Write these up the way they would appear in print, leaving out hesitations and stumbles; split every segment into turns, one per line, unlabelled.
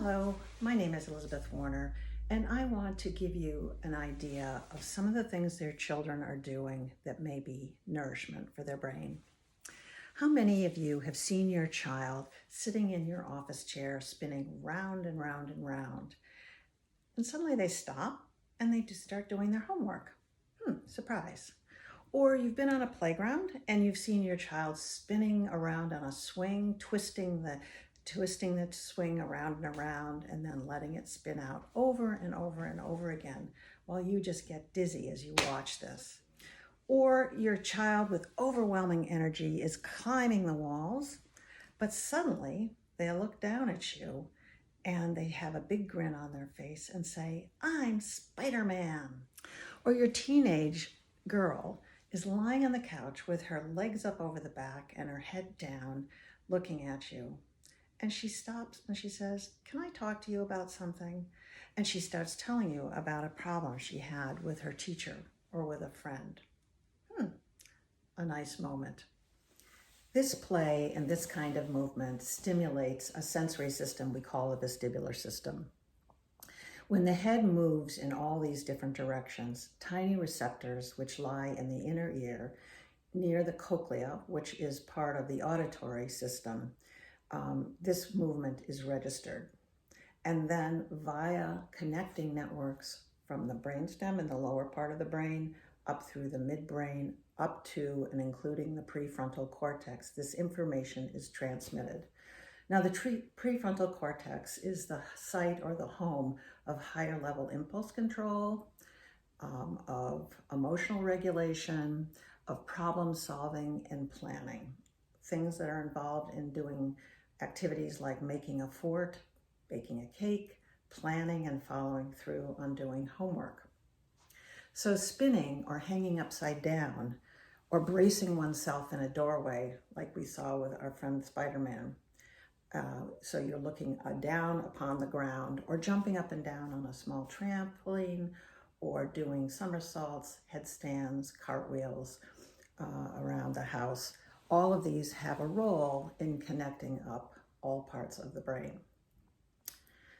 Hello, my name is Elizabeth Warner, and I want to give you an idea of some of the things their children are doing that may be nourishment for their brain. How many of you have seen your child sitting in your office chair spinning round and round and round, and suddenly they stop and they just start doing their homework? Surprise. Or you've been on a playground and you've seen your child spinning around on a swing, twisting the swing around and around, and then letting it spin out over and over and over again while you just get dizzy as you watch this. Or your child with overwhelming energy is climbing the walls, but suddenly they look down at you and they have a big grin on their face and say, "I'm Spider-Man." Or your teenage girl is lying on the couch with her legs up over the back and her head down looking at you. And she stops and she says, "Can I talk to you about something?" And she starts telling you about a problem she had with her teacher or with a friend. A nice moment. This play and this kind of movement stimulates a sensory system we call the vestibular system. When the head moves in all these different directions, tiny receptors which lie in the inner ear near the cochlea, which is part of the auditory system, this movement is registered. And then via connecting networks from the brainstem in the lower part of the brain, up through the midbrain, up to and including the prefrontal cortex, this information is transmitted. Now, the prefrontal cortex is the site or the home of higher level impulse control, of emotional regulation, of problem solving and planning. Things that are involved in doing activities like making a fort, baking a cake, planning and following through on doing homework. So spinning or hanging upside down or bracing oneself in a doorway like we saw with our friend Spider-Man. So you're looking down upon the ground or jumping up and down on a small trampoline or doing somersaults, headstands, cartwheels around the house. All of these have a role in connecting up all parts of the brain.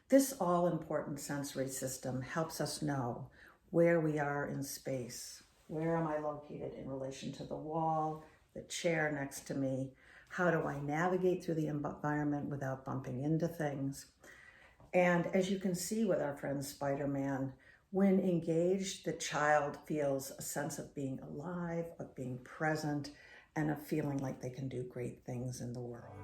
This all-important sensory system helps us know where we are in space. Where am I located in relation to the wall, the chair next to me? How do I navigate through the environment without bumping into things? And as you can see with our friend Spider-Man, when engaged, the child feels a sense of being alive, of being present, and of feeling like they can do great things in the world.